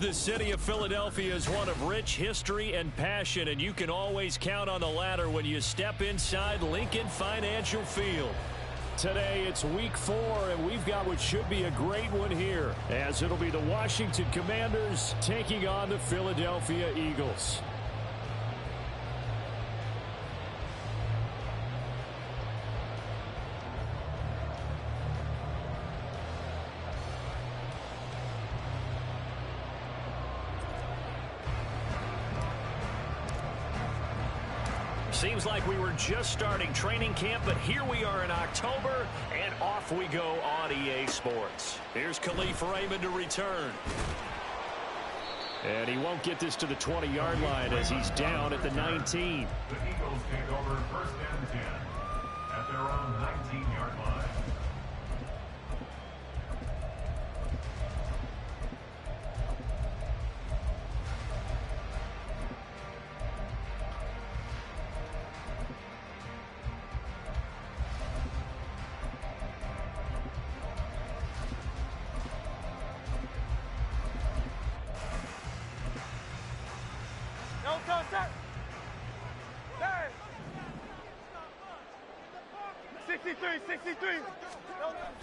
The city of Philadelphia is one of rich history and passion, and you can always count on the latter when you step inside Lincoln Financial Field. Today, it's week 4, and we've got what should be a great one here, as it'll be the Washington Commanders taking on the Philadelphia Eagles. Seems like we were just starting training camp, but here we are in October, and off we go on EA Sports. Here's Khalif Raymond to return. And he won't get this to the 20-yard line as he's down at the 19. The Eagles take over first and 10 at their own 19-yard line.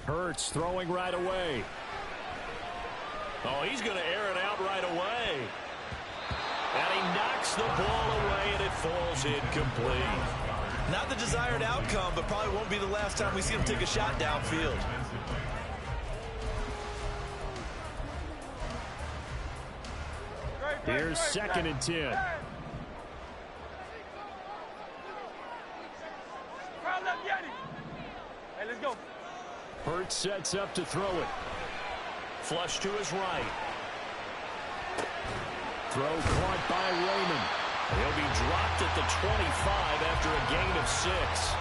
Hurts throwing right away. Oh, he's going to air it out right away. And he knocks the ball away, and it falls incomplete. Not the desired outcome, but probably won't be the last time we see him take a shot downfield. Here's 2nd and 10. Let's go. Hurts sets up to throw it. Flush to his right. Throw caught by Raymond. He'll be dropped at the 25 after a gain of 6.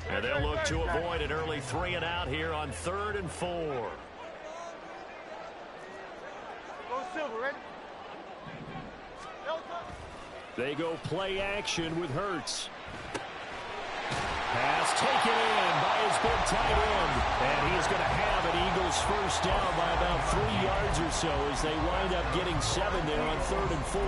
And they'll look to avoid an early 3 and out here on 3rd and 4. Go Silver, ready? They go play action with Hurts. Pass taken in by his big tight end. And he's going to have an Eagles first down by about 3 yards or so as they wind up getting 7 there on 3rd and 4.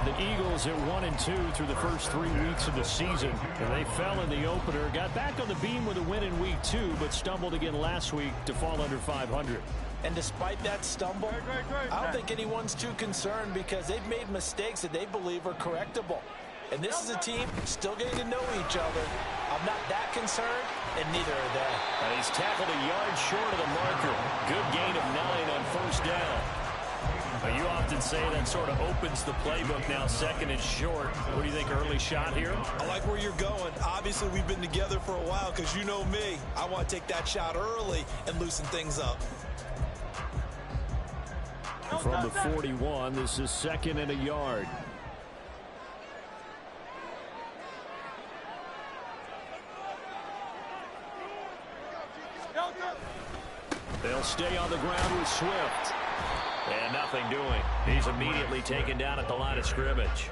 The Eagles at 1-2 through the first 3 weeks of the season. And they fell in the opener, got back on the beam with a win in week 2, but stumbled again last week to fall under 500. And despite that stumble, I don't think anyone's too concerned because they've made mistakes that they believe are correctable. And this is a team still getting to know each other. I'm not that concerned, and neither are they. And he's tackled a yard short of the marker. Good gain of 9 on first down. You often say that sort of opens the playbook now, 2nd and short. What do you think, early shot here? I like where you're going. Obviously, we've been together for a while because you know me. I want to take that shot early and loosen things up. From the 41, this is 2nd and a yard. They'll stay on the ground with Swift. And nothing doing. He's immediately taken down at the line of scrimmage.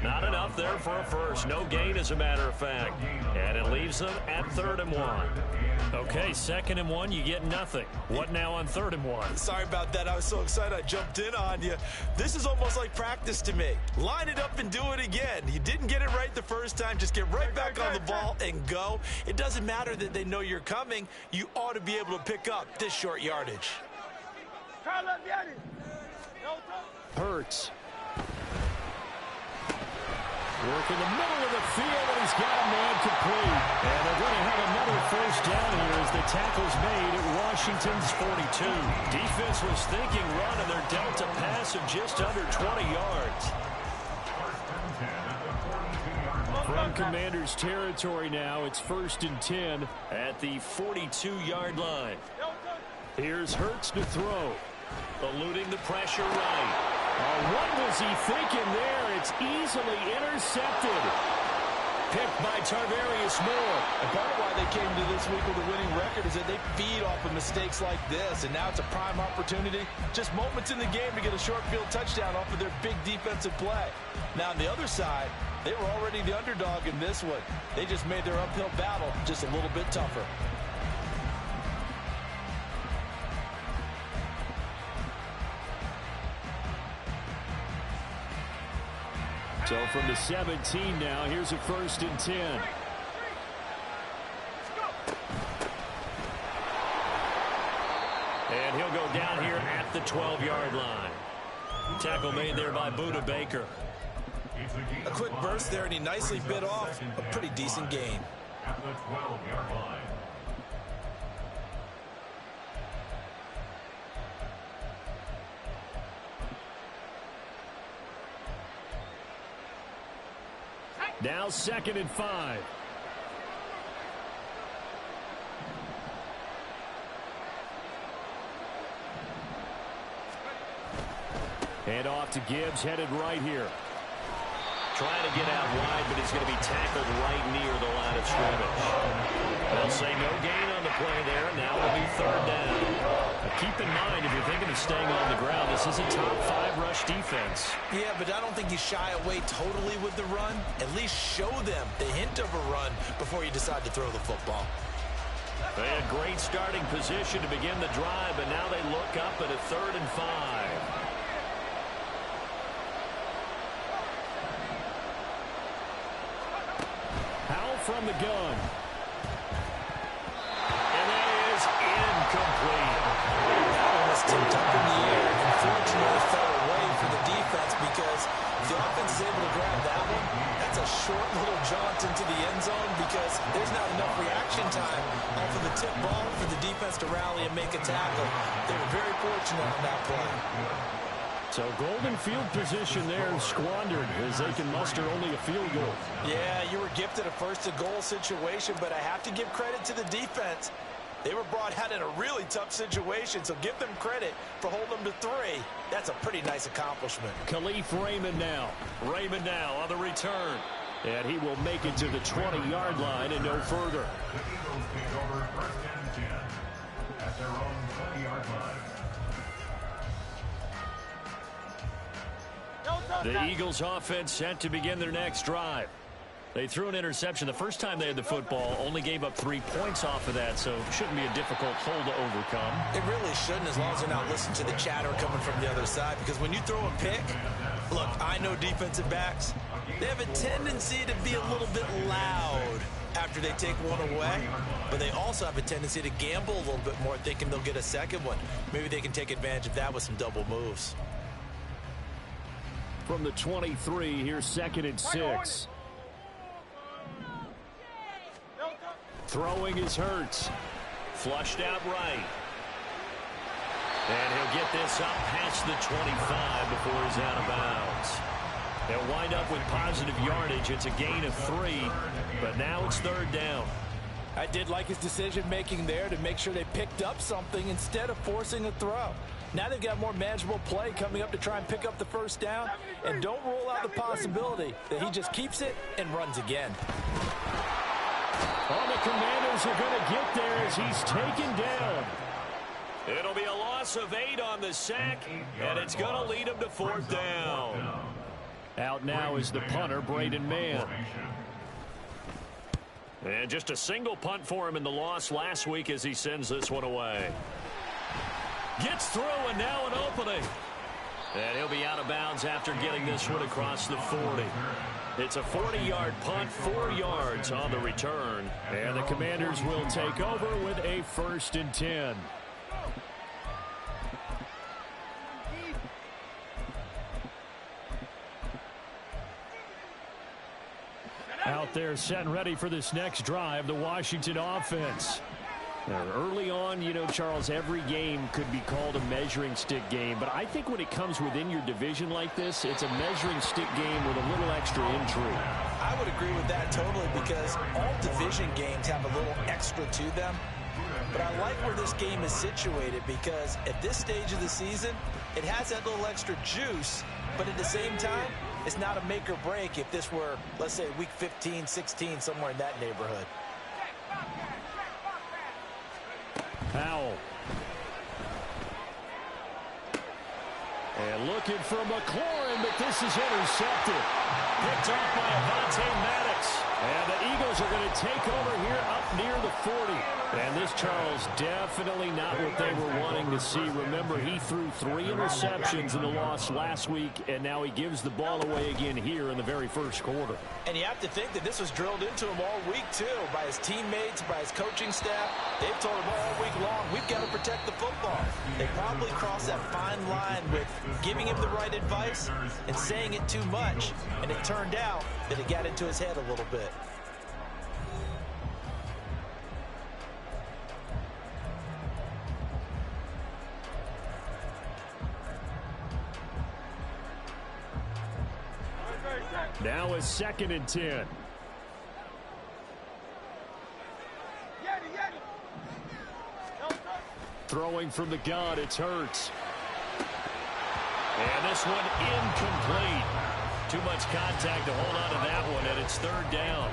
Not enough there for a first. No gain, as a matter of fact. And it leaves them at 3rd and 1. Okay, 2nd and 1, you get nothing. What now on 3rd and 1? Sorry about that. I was so excited I jumped in on you. This is almost like practice to me. Line it up and do it again. You didn't get it right the first time. Just get right back on the ball and go. It doesn't matter that they know you're coming. You ought to be able to pick up this short yardage. Hurts. Work in the middle of the field, and he's got a man complete. And they're going to have another first down here as the tackle's made at Washington's 42. Defense was thinking run, and they're dealt a pass of just under 20 yards. From Commanders territory now, it's 1st and 10 at the 42-yard line. Here's Hurts to throw. Eluding the pressure right. What was he thinking there? It's easily intercepted. picked by Tarvarius Moore. And part of why they came to this week with a winning record is that they feed off of mistakes like this, and now it's a prime opportunity, just moments in the game to get a short field touchdown off of their big defensive play. Now on the other side, they were already the underdog in this one. They just made their uphill battle just a little bit tougher. So from the 17 now, here's a 1st and 10. And he'll go down here at the 12-yard line. Tackle made there by Budda Baker. A quick burst there, and he nicely bit off a pretty decent gain. At the 12-yard line. Now 2nd and 5. Hand off to Gibbs, headed right here. Trying to get out wide, but he's going to be tackled right near the line of scrimmage. They'll say no gain on the play there. Now it'll be 3rd down. Now keep in mind, if you're thinking of staying on the ground, this is a top 5 rush defense. Yeah, but I don't think you shy away totally with the run. At least show them the hint of a run before you decide to throw the football. They had great starting position to begin the drive, but now they look up at a 3rd and 5. From the gun. And that is incomplete. That one was tipped up in the air. Unfortunately, fell away for the defense because if the offense is able to grab that one, that's a short little jaunt into the end zone because there's not enough reaction time off of the tip ball for the defense to rally and make a tackle. They were very fortunate on that play. So golden field position there squandered as they can muster only a field goal. Yeah, you were gifted a 1st and goal situation, but I have to give credit to the defense. They were brought out in a really tough situation, so give them credit for holding them to 3. That's a pretty nice accomplishment. Khalif Raymond now. Raymond now on the return. And he will make it to the 20-yard line and no further. The Eagles take over 1st and 10 at their own 20-yard line. The Eagles offense set to begin their next drive. They threw an interception the first time they had the football, only gave up 3 points off of that, so it shouldn't be a difficult hole to overcome. It really shouldn't, as long as they're not listening to the chatter coming from the other side, because when you throw a pick, look, I know defensive backs, they have a tendency to be a little bit loud after they take one away, but they also have a tendency to gamble a little bit more, thinking they'll get a second one. Maybe they can take advantage of that with some double moves. From the 23, here's 2nd and 6. Throwing is Hurts. Flushed out right. And he'll get this up past the 25 before he's out of bounds. They'll wind up with positive yardage. It's a gain of 3, but now it's 3rd down. I did like his decision-making there to make sure they picked up something instead of forcing a throw. Now they've got more manageable play coming up to try and pick up the 1st down, and don't rule out the possibility that he just keeps it and runs again. All the Commanders are going to get there as he's taken down. It'll be a loss of 8 on the sack, and it's going to lead him to 4th down. Out now is the punter, Braden Mann. And just a single punt for him in the loss last week as he sends this one away. Gets through, and now an opening. And he'll be out of bounds after getting this one across the 40. It's a 40-yard punt, 4 yards on the return. And the Commanders will take over with a 1st and 10. Out there set and ready for this next drive, the Washington offense. Now, early on, you know, Charles, every game could be called a measuring stick game. But I think when it comes within your division like this, it's a measuring stick game with a little extra intrigue. I would agree with that totally because all division games have a little extra to them. But I like where this game is situated because at this stage of the season, it has that little extra juice. But at the same time, It's not a make or break if this were, let's say, week 15, 16, somewhere in that neighborhood. Powell. And looking for McLaurin, but this is intercepted. Picked off by Avonte Maddox. And the Eagles are going to take over here up near the 40. And this, Charles, definitely not what they were wanting to see. Remember, he threw 3 interceptions in the loss last week, and now he gives the ball away again here in the very first quarter. And you have to think that this was drilled into him all week, too, by his teammates, by his coaching staff. They've told him all week long, we've got to protect the football. They probably crossed that fine line with giving him the right advice and saying it too much. And it turned out that it got into his head a little bit. Now is 2nd and 10. Throwing from the gun, it's Hurts. And this one incomplete. Too much contact to hold on to that one, and it's 3rd down.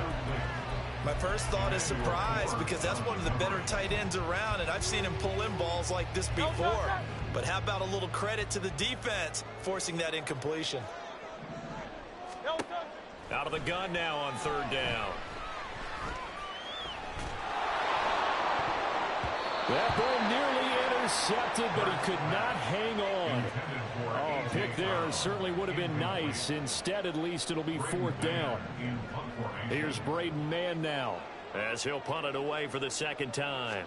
My first thought is surprise, because that's one of the better tight ends around, and I've seen him pull in balls like this before. But how about a little credit to the defense forcing that incompletion? Out of the gun now on 3rd down. That ball nearly intercepted, but he could not hang on. Oh, a pick there certainly would have been nice. Instead, at least, it'll be 4th down. Here's Braden Mann now, as he'll punt it away for the 2nd time.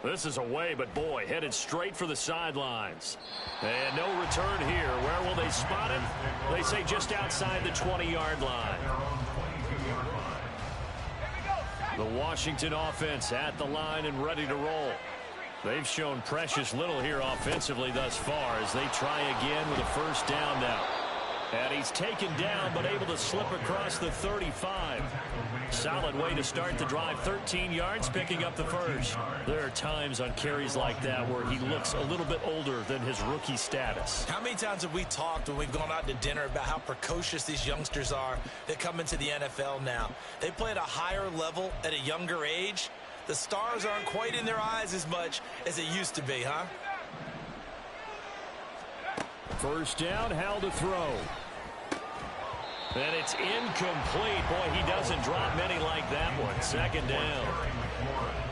This is away, but boy, headed straight for the sidelines. And no return here. Where will they spot him? They say just outside the 20-yard line. The Washington offense at the line and ready to roll. They've shown precious little here offensively thus far as they try again with a 1st down now. And he's taken down but able to slip across the 35. Solid way to start the drive. 13 yards, picking up the 1st. There are times on carries like that where he looks a little bit older than his rookie status. How many times have we talked when we've gone out to dinner about how precocious these youngsters are that come into the NFL now? They play at a higher level at a younger age. The stars aren't quite in their eyes as much as it used to be, huh? 1st down, Howell to throw. And it's incomplete. Boy, he doesn't drop many like that one. 2nd down.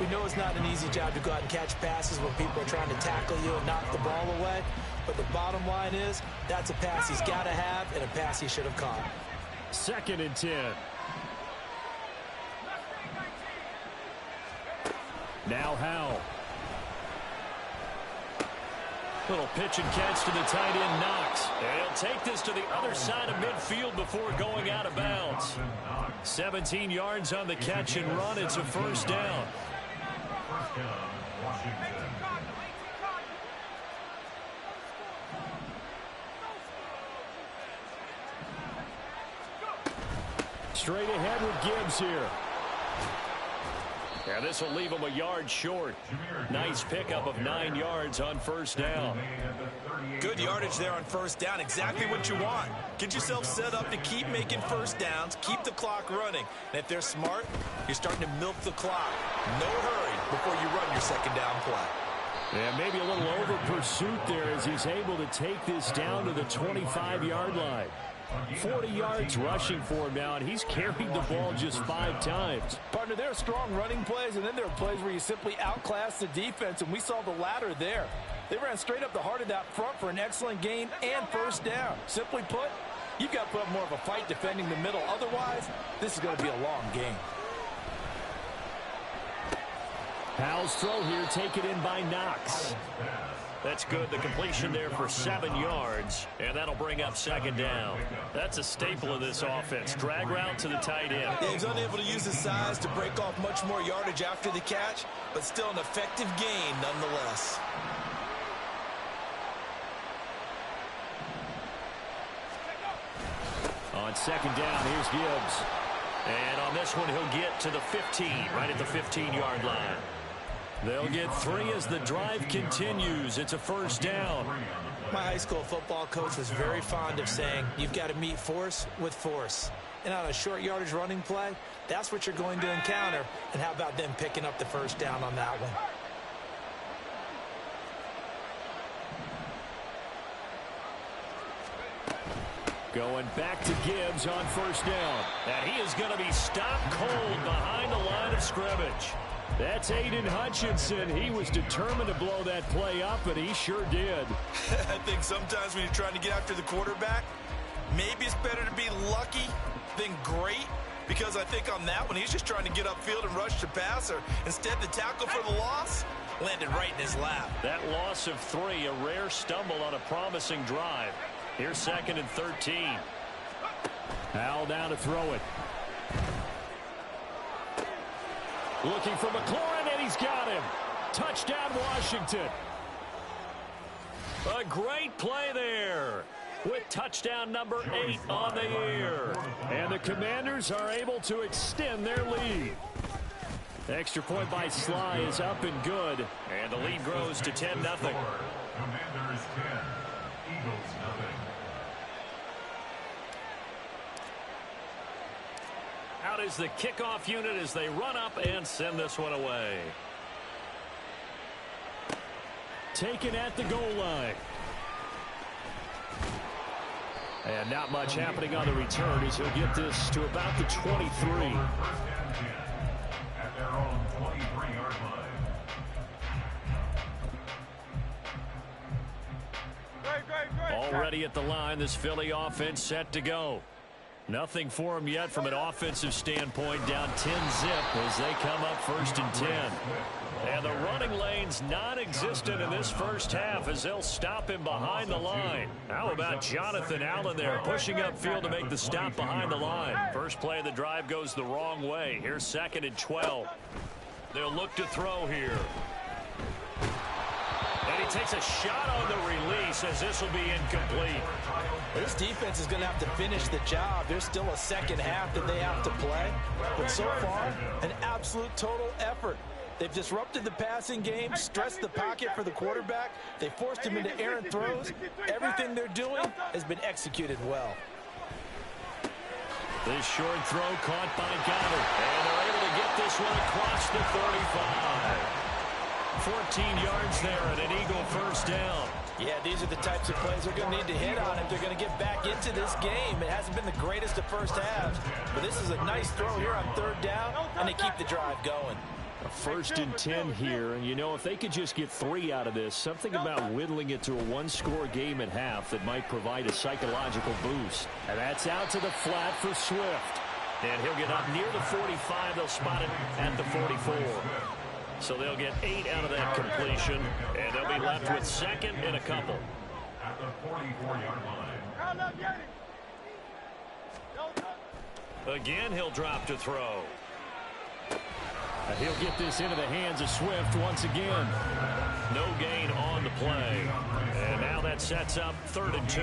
We know it's not an easy job to go out and catch passes when people are trying to tackle you and knock the ball away. But the bottom line is, that's a pass he's got to have and a pass he should have caught. 2nd and 10. Now Howell. Little pitch and catch to the tight end, Knox. And he'll take this to the other side of midfield before going out of bounds. 17 yards on the catch and run. It's a 1st down. Straight ahead with Gibbs here. And this will leave him a yard short. Nice pickup of 9 yards on 1st down. Good yardage there on 1st down. Exactly what you want. Get yourself set up to keep making 1st downs. Keep the clock running. And if they're smart, you're starting to milk the clock. No hurry before you run your 2nd down play. Yeah, maybe a little over pursuit there as he's able to take this down to the 25-yard line. 40 yards rushing for him now, and he's carried the ball just 5 times. Partner, there are strong running plays, and then there are plays where you simply outclass the defense, and we saw the latter there. They ran straight up the heart of that front for an excellent gain and 1st down. Simply put, you've got to put up more of a fight defending the middle. Otherwise, this is going to be a long game. Howell's throw here taken in by Knox. That's good. The completion there for 7 yards, and that'll bring up 2nd down. That's a staple of this offense. Drag route to the tight end. Yeah, he's unable to use his size to break off much more yardage after the catch, but still an effective gain nonetheless. On 2nd down, here's Gibbs. And on this one, he'll get to the 15, right at the 15-yard line. They'll get 3 as the drive continues. It's a 1st down. My high school football coach was very fond of saying, you've got to meet force with force. And on a short yardage running play, that's what you're going to encounter. And how about them picking up the first down on that one? Going back to Gibbs on first down. And he is going to be stopped cold behind the line of scrimmage. That's Aiden Hutchinson. He was determined to blow that play up, and he sure did. I think sometimes when you're trying to get after the quarterback, maybe it's better to be lucky than great, because I think on that one, he's just trying to get upfield and rush the passer. Instead, the tackle for the loss landed right in his lap. That loss of 3, a rare stumble on a promising drive. Here's 2nd and 13. Howell down to throw it. Looking for McLaurin, and he's got him. Touchdown, Washington. A great play there, with touchdown number 8 on the year. And the Commanders are able to extend their lead. Extra point by Sly is up and good. And the lead grows to 10-0. Commanders 10, Eagles 0. Out is the kickoff unit as they run up and send this one away. Taken at the goal line. And not much happening on the return as he'll get this to about the 23. First and 10 at their own 23-yard line. Already at the line, this Philly offense set to go. Nothing for them yet from an offensive standpoint, down 10-zip as they come up 1st and 10. And the running lane's non-existent in this first half as they'll stop him behind the line. How about Jonathan Allen there pushing upfield to make the stop behind the line? First play of the drive goes the wrong way. Here's 2nd and 12. They'll look to throw here. And he takes a shot on the release as this will be incomplete. This defense is going to have to finish the job. There's still a second half that they have to play. But so far, an absolute total effort. They've disrupted the passing game, stressed the pocket for the quarterback. They forced him into errant throws. Everything they're doing has been executed well. This short throw caught by Goddard. And they're able to get this one across the 35. 14 yards there and an Eagle first down. Yeah, these are the types of plays they're going to need to hit on if they're going to get back into this game. It hasn't been the greatest of first halves, but this is a nice throw here on 3rd down, and they keep the drive going. A 1st and 10 here, and you know, if they could just get 3 out of this, something about whittling it to a 1-score game at half that might provide a psychological boost. And that's out to the flat for Swift. And he'll get up near the 45. They'll spot it at the 44. So they'll get 8 out of that completion, and they'll be left with 2nd and a couple. At the 44-yard line. Again, he'll drop to throw. He'll get this into the hands of Swift once again. No gain on the play. And now that sets up 3rd and 2.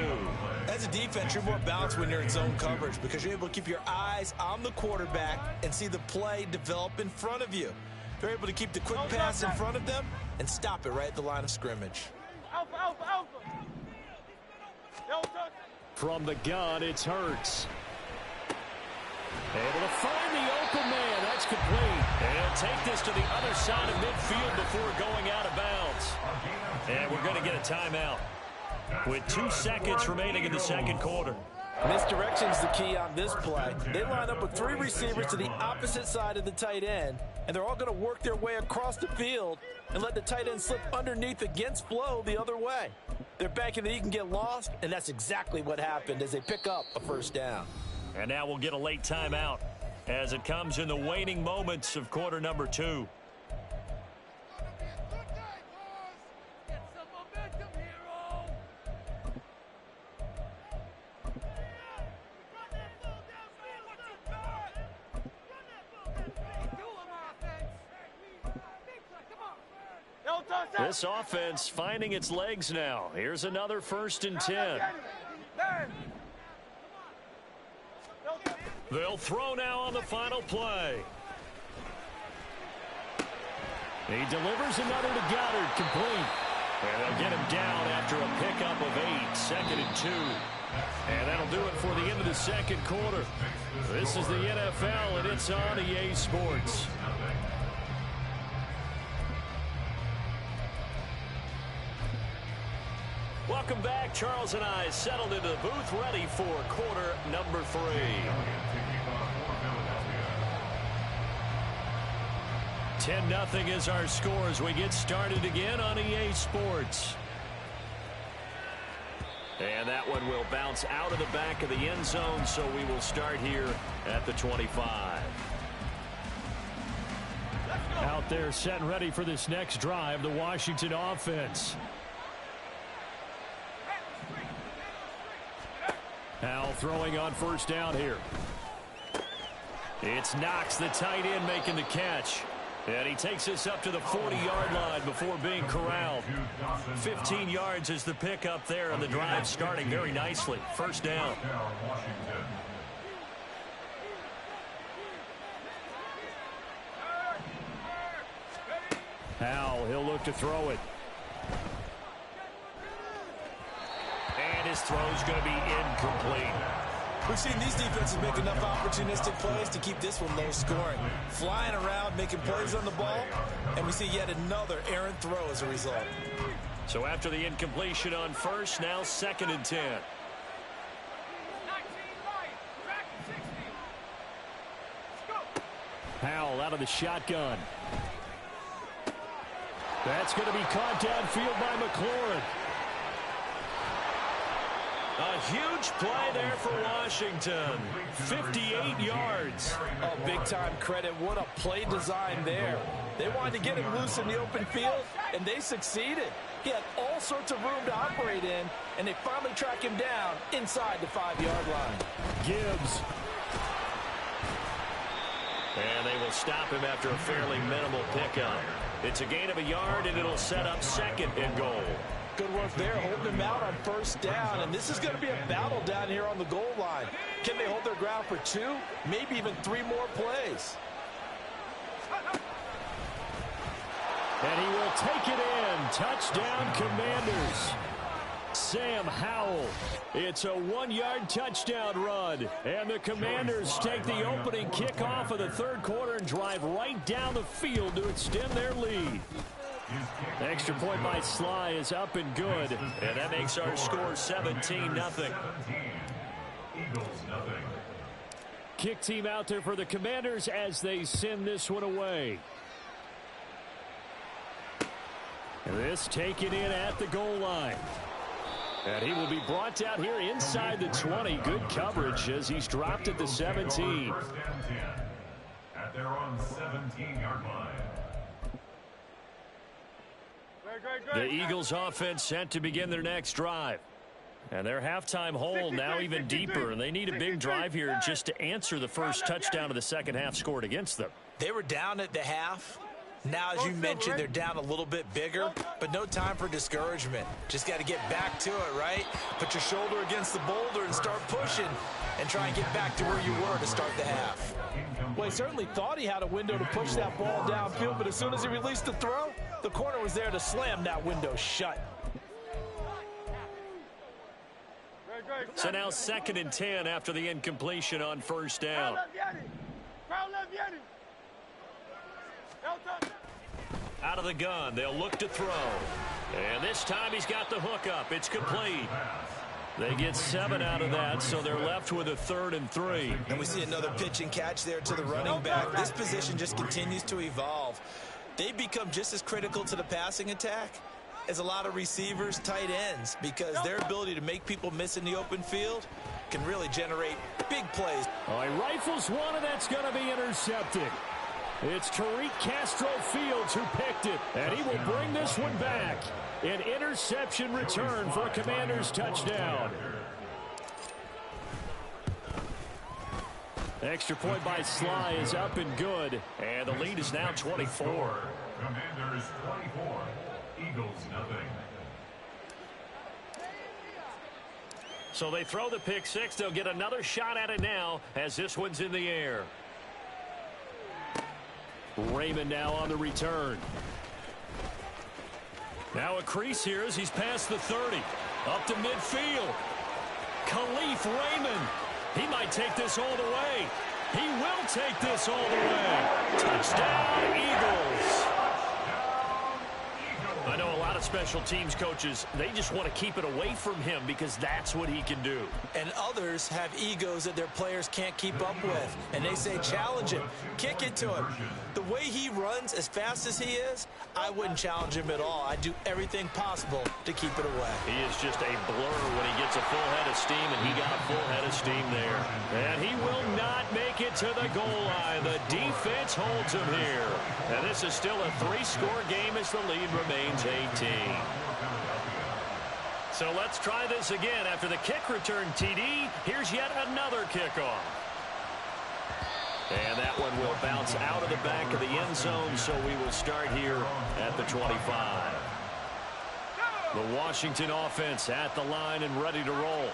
As a defense, you're more balanced when you're in zone coverage because you're able to keep your eyes on the quarterback and see the play develop in front of you. They're able to keep the quick pass in front of them and stop it right at the line of scrimmage. From the gun, it's Hurts. Able to find the open man. That's complete. And take this to the other side of midfield before going out of bounds. And we're going to get a timeout with 2 seconds remaining in the 2nd quarter. Misdirection's the key on this play. They line up with 3 receivers to the opposite side of the tight end, and they're all going to work their way across the field and let the tight end slip underneath against flow the other way. They're banking that he can get lost, and that's exactly what happened as they pick up a first down. And now we'll get a late timeout as it comes in the waning moments of quarter number 2. This offense finding its legs now. Here's another 1st and 10. They'll throw now on the final play. He delivers another to Goddard, complete. And they'll get him down after a pickup of 8, 2nd and 2. And that'll do it for the end of the second quarter. This is the NFL, and it's on EA Sports. Welcome back. Charles and I settled into the booth, ready for quarter number 3. 10-0 is our score as we get started again on EA Sports. And that one will bounce out of the back of the end zone, so we will start here at the 25. Out there set and ready for this next drive, the Washington offense. Howell throwing on first down here. It's Knox, the tight end, making the catch. And he takes us up to the 40-yard line before being corralled. 15 yards is the pickup there, and the drive starting very nicely. First down. Howell, he'll look to throw it. And his throw's going to be incomplete. We've seen these defenses make enough opportunistic plays to keep this one low scoring. Flying around, making plays on the ball, and we see yet another errant throw as a result. So after the incompletion on first, now 2nd and 10. Howell out of the shotgun. That's going to be caught downfield by McLaurin. A huge play there for Washington. 58 yards. Oh, big-time credit. What a play design there. They wanted to get him loose in the open field, and they succeeded. He had all sorts of room to operate in, and they finally track him down inside the 5-yard line. Gibbs. And they will stop him after a fairly minimal pickup. It's a gain of a yard, and it'll set up 2nd and goal. Good work there, holding him out on first down, and this is going to be a battle down here on the goal line. Can they hold their ground for 2, maybe even 3 more plays? And he will take it in. Touchdown, Commanders. Sam Howell. It's a 1-yard touchdown run. And the Commanders take the opening kickoff of the third quarter and drive right down the field to extend their lead. Extra point by Sly is up and good. And that makes our score 17-0. Kick team out there for the Commanders as they send this one away. And this taken in at the goal line. And he will be brought down here inside the 20. Good coverage as he's dropped at the 17. At their own 17-yard line. The Eagles offense set to begin their next drive. And their halftime hole now even deeper, and they need a big drive here just to answer the first touchdown of the second half scored against them. They were down at the half. Now, as you mentioned, they're down a little bit bigger, but no time for discouragement. Just got to get back to it, right? Put your shoulder against the boulder and start pushing and try and get back to where you were to start the half. Well, he certainly thought he had a window to push that ball downfield, but as soon as he released the throw, the corner was there to slam that window shut. So now 2nd and 10 after the incompletion on first down. Out of the gun, they'll look to throw. And this time he's got the hook up. It's complete. They get 7 out of that, so they're left with a 3rd and 3. And we see another pitch and catch there to the running back. This position just continues to evolve. They become just as critical to the passing attack as a lot of receivers, tight ends, because their ability to make people miss in the open field can really generate big plays. Oh, he rifles one, and that's going to be intercepted. It's Tariq Castro-Fields who picked it, and he will bring this one back. An interception return for a Commanders touchdown. Extra point by Sly is up and good, and the lead is now 24. Commanders 24, Eagles nothing. So they throw the pick six. They'll get another shot at it now as this one's in the air. Raymond now on the return. Now a crease here as he's past the 30. Up to midfield. Khalif Raymond. He might take this all the way. He will take this all the way. Touchdown, Eagles. I know a lot of special teams coaches, they just want to keep it away from him because that's what he can do. And others have egos that their players can't keep up with. And they say, challenge him. Kick it to him. The way he runs as fast as he is, I wouldn't challenge him at all. I'd do everything possible to keep it away. He is just a blur when he gets a full head of steam, and he got a full head of steam there. And he will not make it to the goal line. The defense holds him here. And this is still a 3-score game as the lead remains 18. So let's try this again. After the kick return TD, here's yet another kickoff. And that one will bounce out of the back of the end zone, so we will start here at the 25. The Washington offense at the line and ready to roll.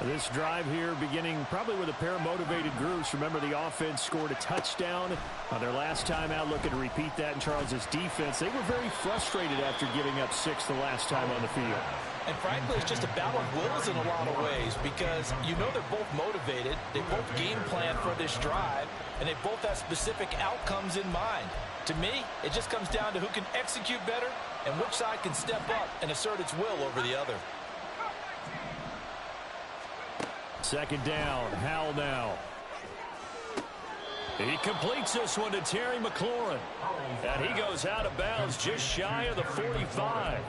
This drive here beginning probably with a pair of motivated groups. Remember, the offense scored a touchdown on their last time out. Looking to repeat that in Charles's defense. They were very frustrated after giving up 6 the last time on the field. And frankly, it's just a battle of wills in a lot of ways because you know they're both motivated. They both game plan for this drive, and they both have specific outcomes in mind. To me, it just comes down to who can execute better and which side can step up and assert its will over the other. Second down, Howell now. He completes this one to Terry McLaurin. And he goes out of bounds just shy of the 45.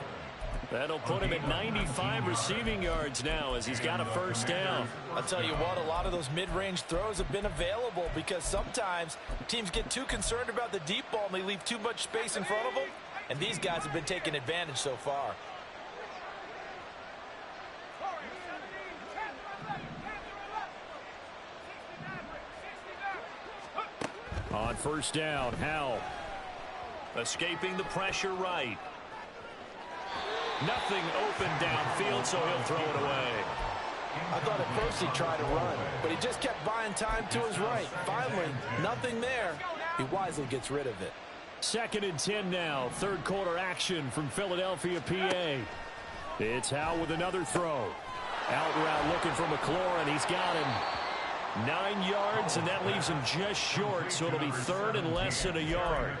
That'll put him at 95 receiving yards now as he's got a first down. I'll tell you what, a lot of those mid-range throws have been available because sometimes teams get too concerned about the deep ball and they leave too much space in front of them. And these guys have been taking advantage so far. On first down, Howell. Escaping the pressure right. Nothing open downfield, so he'll throw it away. I thought at first he'd try to run, but he just kept buying time to his right. Finally, nothing there. He wisely gets rid of it. Second and 10 now. Third quarter action from Philadelphia, PA. It's Howell with another throw. Out route looking for McLaurin. He's got him. 9 yards, and that leaves him just short, so it'll be third and less than a yard.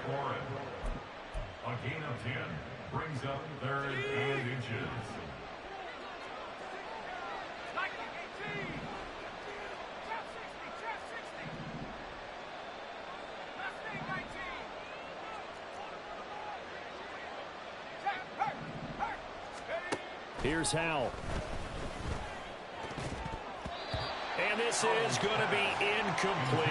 A gain of 10 brings up third and inches. Here's Howell. And this is going to be incomplete.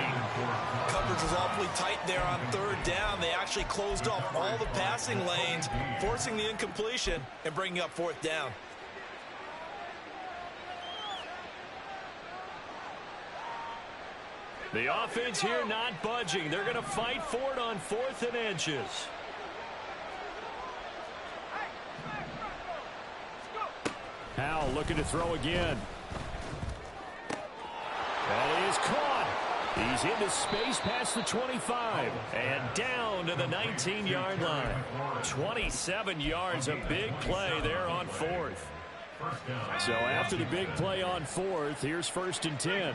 Coverage was awfully tight there on third down. They actually closed off all the passing lanes, forcing the incompletion and bringing up fourth down. The offense here not budging. They're going to fight for it on 4th and inches. Howell looking to throw again. And he is caught. He's into space past the 25 and down to the 19-yard line. 27 yards, a big play there on 4th. So after the big play on 4th, here's 1st and 10.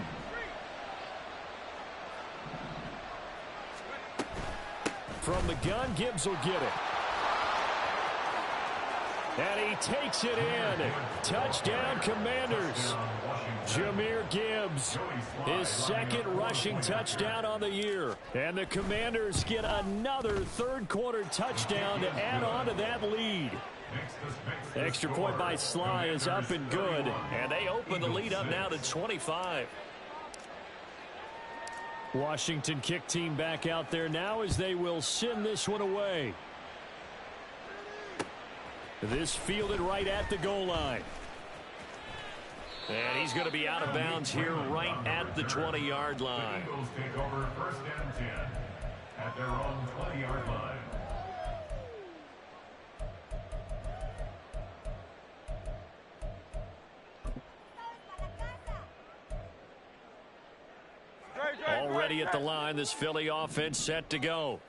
From the gun, Gibbs will get it. And he takes it in. Touchdown, Commanders. Jahmyr Gibbs, his second rushing touchdown on the year. And the Commanders get another third-quarter touchdown to add on to that lead. Extra point by Sly is up and good. And they open the lead up now to 25. Washington kick team back out there now as they will send this one away. This fielded right at the goal line. And he's going to be out of bounds here right at the 20-yard line. The Eagles take over 1st and 10 at their own 20-yard line. Already at the line, this Philly offense set to go.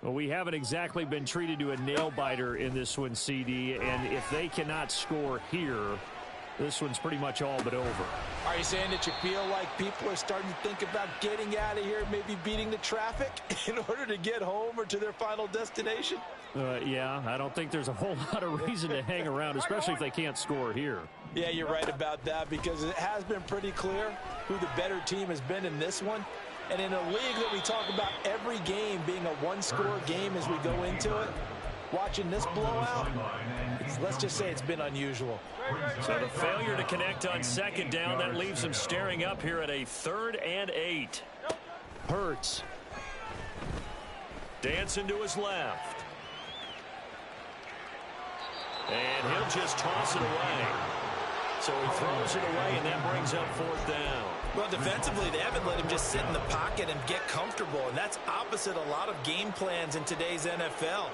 Well, we haven't exactly been treated to a nail-biter in this one, CD, and if they cannot score here, this one's pretty much all but over. Are you saying that you feel like people are starting to think about getting out of here, maybe beating the traffic in order to get home or to their final destination? Yeah, I don't think there's a whole lot of reason to hang around, especially if they can't score here. Yeah, you're right about that, because it has been pretty clear who the better team has been in this one. And in a league that we talk about every game being a one-score game as we go into it, watching this blowout, let's just say it's been unusual. So the failure to connect on second down, that leaves them staring up here at a 3rd and 8. Hurts. Dancing to his left. And he'll just toss it away. So he throws it away, and that brings up 4th down. Well, defensively, they haven't let him just sit in the pocket and get comfortable, and that's opposite a lot of game plans in today's NFL.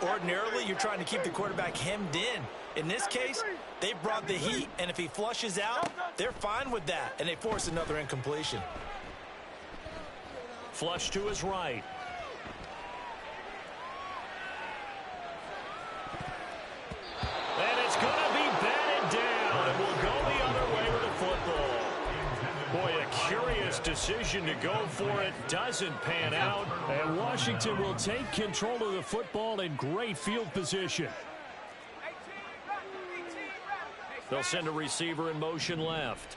Ordinarily, you're trying to keep the quarterback hemmed in. In this case, they brought the heat, and if he flushes out, they're fine with that, and they force another incompletion. Flush to his right. And it's going to be batted down, and we'll go the other way with the football. Boy, a curious decision to go for it. Doesn't pan out. And Washington will take control of the football in great field position. They'll send a receiver in motion left.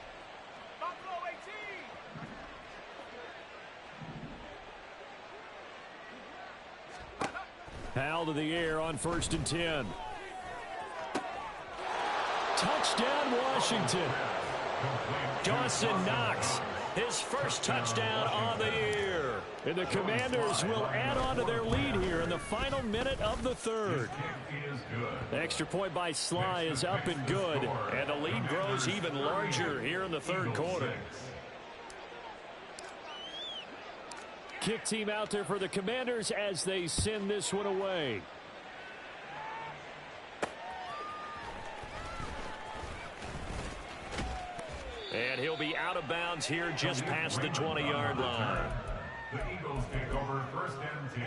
Hal to the air on 1st and 10. Touchdown, Washington. Dawson Knox, his first touchdown on the year. And the Commanders will add on to their lead here in the final minute of the 3rd. The extra point by Sly is up and good, and the lead grows even larger here in the 3rd quarter. Kick team out there for the Commanders as they send this one away. And he'll be out of bounds here just past the 20-yard line. The Eagles take over 1st and 10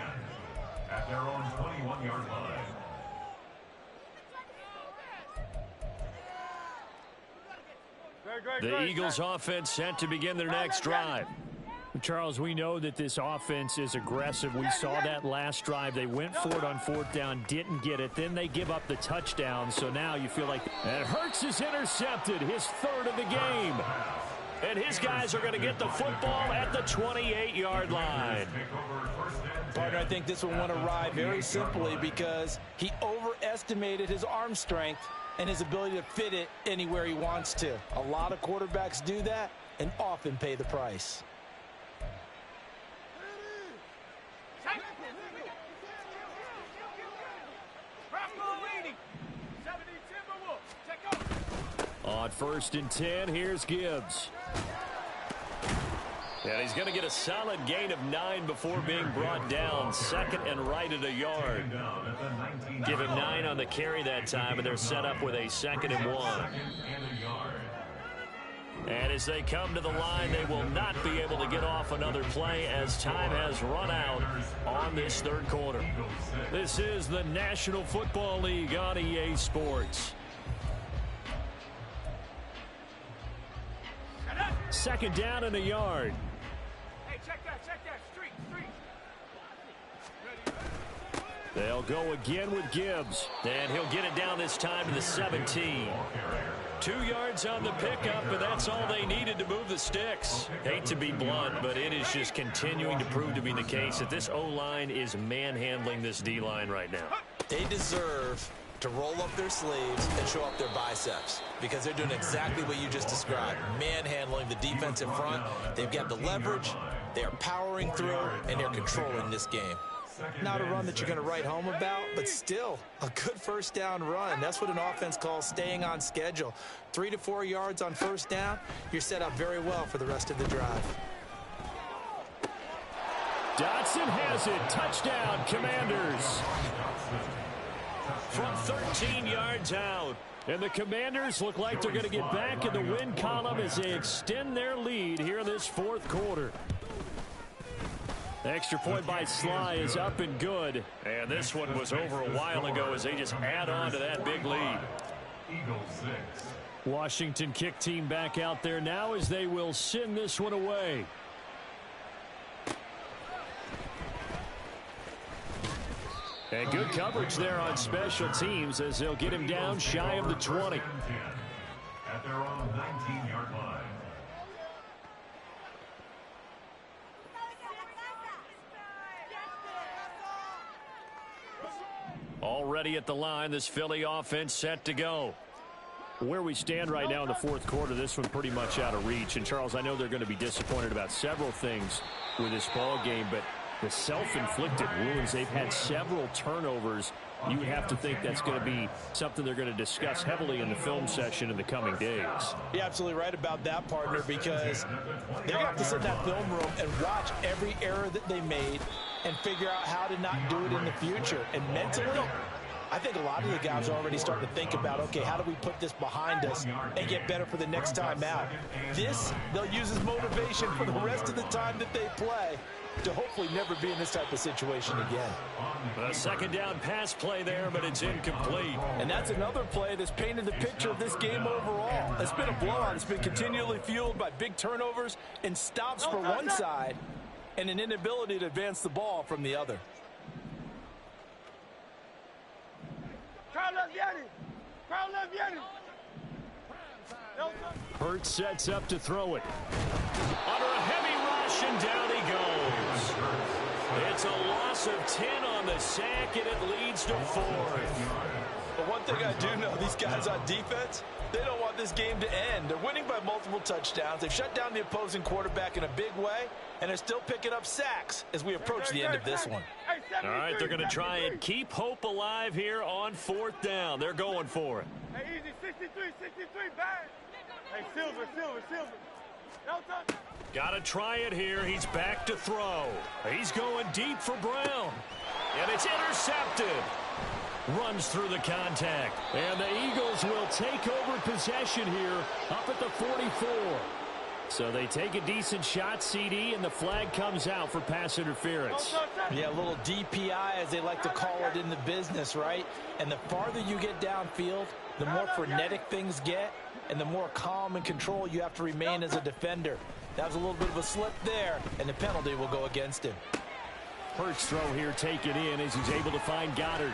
at their own 21-yard line. The Eagles offense set to begin their next drive. Charles, we know that this offense is aggressive. We saw that last drive. They went for it on 4th down, didn't get it. Then they give up the touchdown. So now you feel like and Hurts is intercepted, his 3rd of the game. And his guys are going to get the football at the 28-yard line. Partner, I think this one went awry very simply because he overestimated his arm strength and his ability to fit it anywhere he wants to. A lot of quarterbacks do that and often pay the price. On 1st and 10, here's Gibbs. And he's going to get a solid gain of 9 before being brought down. 2nd and right at a yard. Give him 9 on the carry that time, and they're set up with a 2nd and 1. And as they come to the line, they will not be able to get off another play as time has run out on this 3rd quarter. This is the National Football League on EA Sports. 2nd down and a yard. Hey, check that, street. They'll go again with Gibbs. And he'll get it down this time to the 17. 2 yards on the pickup, and that's all they needed to move the sticks. Hate to be blunt, but it is just continuing to prove to be the case that this O-line is manhandling this D-line right now. They deserve to roll up their sleeves and show up their biceps because they're doing exactly what you just described, manhandling the defensive front. They've got the leverage, they're powering through, and they're controlling this game. Not a run that you're going to write home about, but still a good 1st down run. That's what an offense calls staying on schedule. 3 to 4 yards on 1st down, you're set up very well for the rest of the drive. Dotson has it. Touchdown, Commanders. From 13 yards out. And the Commanders look like they're going to get back in the win column as they extend their lead here in this 4th quarter. The extra point by Sly is up and good. And this one was over a while ago as they just add on to that big lead. Eagles 6. Washington kick team back out there now as they will send this one away. And good coverage there on special teams as they'll get him down shy of the 20. At their own 19-yard line. Already at the line, this Philly offense set to go. Where we stand right now in the fourth quarter, this one pretty much out of reach. And, Charles, I know they're going to be disappointed about several things with this ball game, but the self-inflicted wounds, they've had several turnovers. You would have to think that's going to be something they're going to discuss heavily in the film session in the coming days. You're absolutely right about that, partner, because they're going to have to sit in that film room and watch every error that they made and figure out how to not do it in the future. And mentally, I think a lot of the guys are already starting to think about, okay, how do we put this behind us and get better for the next time out? This, they'll use as motivation for the rest of the time that they play to hopefully never be in this type of situation again. A second down pass play there, but it's incomplete. And that's another play that's painted the picture of this game overall. It's been a blowout. It's been continually fueled by big turnovers and stops for one side and an inability to advance the ball from the other. Hurts sets up to throw it. Under a heavy rush, and down he goes. It's a loss of 10 on the sack, and it leads to 4. But one thing I do know, these guys on defense, they don't want this game to end. They're winning by multiple touchdowns. They've shut down the opposing quarterback in a big way, and they're still picking up sacks as we approach the end of this one. All right, they're going to try and keep hope alive here on 4th down. They're going for it. Hey, easy, 63, bad. Hey, silver. No touch. Got to try it here. He's back to throw. He's going deep for Brown. And it's intercepted. Runs through the contact. And the Eagles will take over possession here up at the 44. So they take a decent shot, CD, and the flag comes out for pass interference. Yeah, a little DPI, as they like to call it in the business, right? And the farther you get downfield, the more frenetic things get, and the more calm and control you have to remain as a defender. That was a little bit of a slip there, and the penalty will go against him. Hurts throw here taken in as he's able to find Goddard.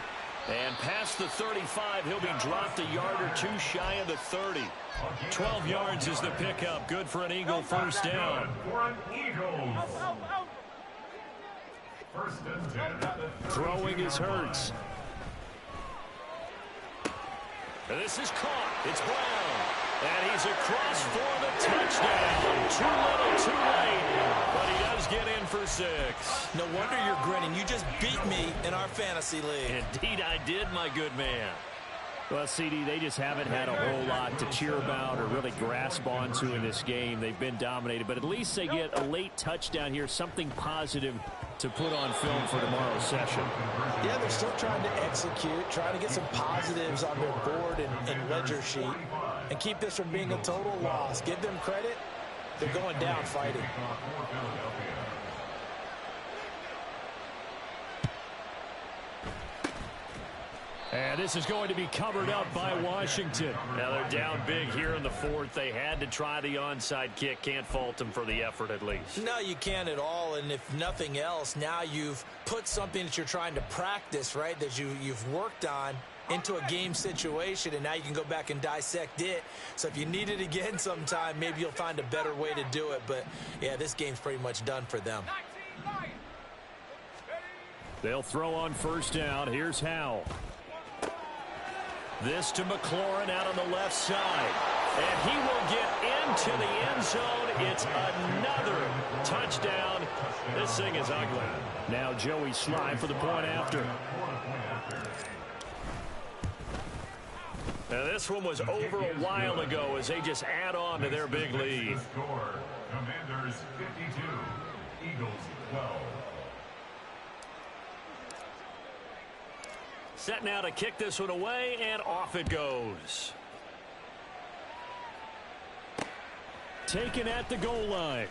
And past the 35, he'll be dropped a yard or two shy of the 30. 12 yards is the pickup. Good for an Eagle first down. For an Eagles. First and 10 at the 32-yard Throwing is Hurts. And this is caught. It's Brown. And he's across for the touchdown. Too little, too late. But he does get in for 6. No wonder you're grinning. You just beat me in our fantasy league. Indeed I did, my good man. Well, CD, they just haven't had a whole lot to cheer about or really grasp onto in this game. They've been dominated, but at least they get a late touchdown here, something positive to put on film for tomorrow's session. Yeah, they're still trying to execute, trying to get some positives on their board and ledger sheet, and keep this from being a total loss. Give them credit. They're going down fighting. And this is going to be covered up by Washington. Now they're down big here in the 4th. They had to try the onside kick. Can't fault them for the effort at least. No, you can't at all. And if nothing else, now you've put something that you're trying to practice, right, that you've worked on into a game situation, and now you can go back and dissect it. So if you need it again sometime, maybe you'll find a better way to do it. But, yeah, this game's pretty much done for them. They'll throw on first down. Here's Howell. This to McLaurin out on the left side. And he will get into the end zone. It's another touchdown. This thing is ugly. Now Joey Sly for the point after. Now this one was over a while ago as they just add on to their big lead. Score. Commanders 52. Eagles 12. Set now to kick this one away, and off it goes. Taken at the goal line.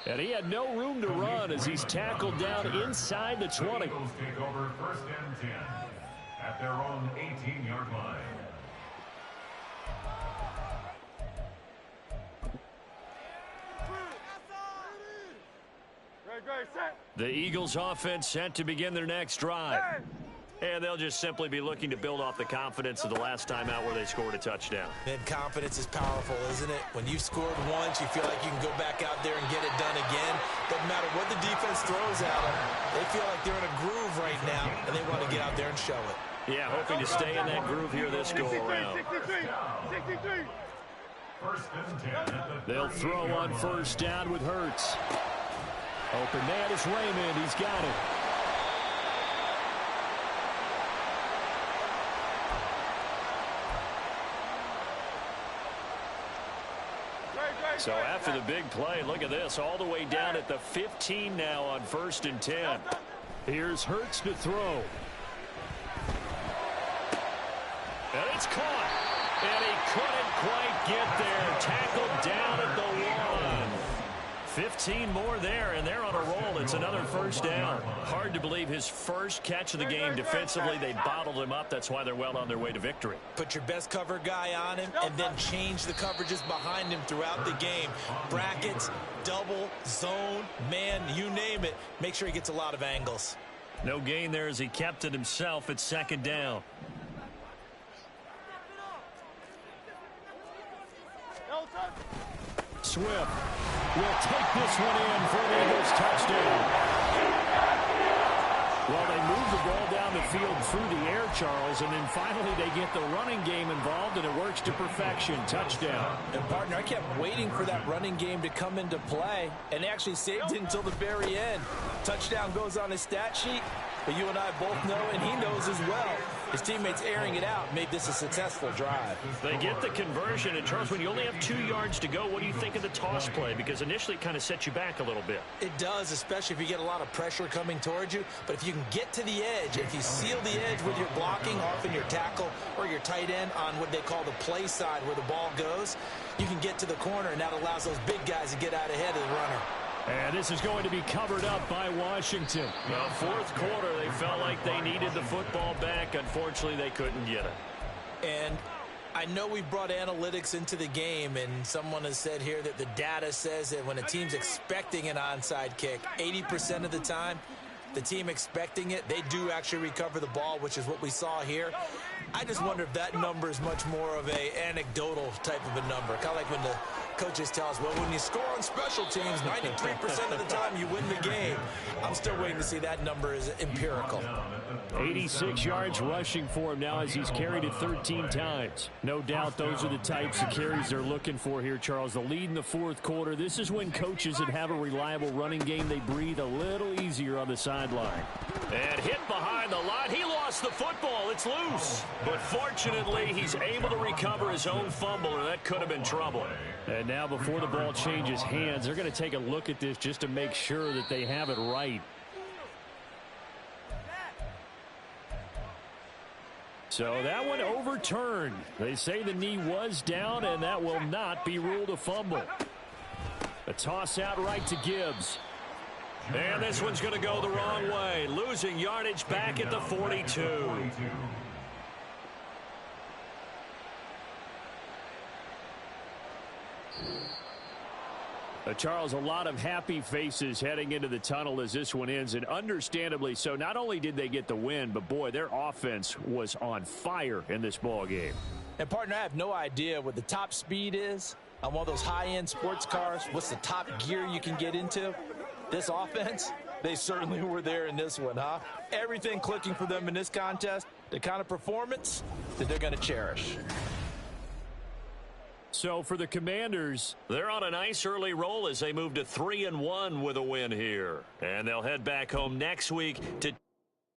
And he had no room to run as he's tackled down inside the 20. The Eagles take over 1st and 10 at their own 18-yard line. The Eagles offense set to begin their next drive. And they'll just simply be looking to build off the confidence of the last time out where they scored a touchdown. And confidence is powerful, isn't it? When you've scored once, you feel like you can go back out there and get it done again. Doesn't matter what the defense throws at them. They feel like they're in a groove right now, and they want to get out there and show it. Yeah, hoping to stay in that groove here this go-around. 63. 1st and 10. They'll throw on 1st down with Hurts. Open man is Raymond. He's got it. So after the big play, look at this, all the way down at the 15 now on 1st and 10. Here's Hurts to throw. And it's caught. And he couldn't quite get there. Tackled down at the 1. 15 more there, and they're on a roll. It's another 1st down. Hard to believe his first catch of the game defensively. They bottled him up. That's why they're well on their way to victory. Put your best cover guy on him and then change the coverages behind him throughout the game. Brackets, double, zone, man, you name it. Make sure he gets a lot of angles. No gain there as he kept it himself at 2nd down. Swift will take this one in for an Eagles touchdown. Well, they move the ball down the field through the air, Charles, and then finally they get the running game involved, and it works to perfection. Touchdown. And, partner, I kept waiting for that running game to come into play, and actually saved it until the very end. Touchdown goes on his stat sheet, but you and I both know, and he knows as well, his teammates airing it out made this a successful drive. They get the conversion, and Charles, when you only have 2 yards to go, what do you think of the toss play? Because initially it kind of set you back a little bit. It does, especially if you get a lot of pressure coming towards you. But if you can get to the edge, if you seal the edge with your blocking, often your tackle or your tight end on what they call the play side where the ball goes, you can get to the corner, and that allows those big guys to get out ahead of the runner. And this is going to be covered up by Washington. Well, 4th quarter, they felt like they needed the football back. Unfortunately, they couldn't get it. And I know we brought analytics into the game, and someone has said here that the data says that when a team's expecting an onside kick, 80% of the time, the team expecting it, they do actually recover the ball, which is what we saw here. I just wonder if that number is much more of a anecdotal type of a number. Kind of like when the coaches tell us, well, when you score on special teams, 93% of the time you win the game. I'm still waiting to see that number is empirical. 86 yards rushing for him now as he's carried it 13 times. No doubt those are the types of carries they're looking for here, Charles. The lead in the 4th quarter. This is when coaches that have a reliable running game, they breathe a little easier on the sideline. And hit behind the line. He lost the football. It's loose. But fortunately, he's able to recover his own fumble, or that could have been trouble. And now before the ball changes hands, they're going to take a look at this just to make sure that they have it right. So that one overturned. They say the knee was down, and that will not be ruled a fumble. A toss out right to Gibbs. And this one's going to go the wrong way. Losing yardage back at the 42. Charles, a lot of happy faces heading into the tunnel as this one ends, and understandably so. Not only did they get the win, but, boy, their offense was on fire in this ball game. And, partner, I have no idea what the top speed is on one of those high-end sports cars. What's the top gear you can get into? This offense, they certainly were there in this one, huh? Everything clicking for them in this contest, the kind of performance that they're going to cherish. So for the Commanders, they're on a nice early roll as they move to 3-1 with a win here. And they'll head back home next week to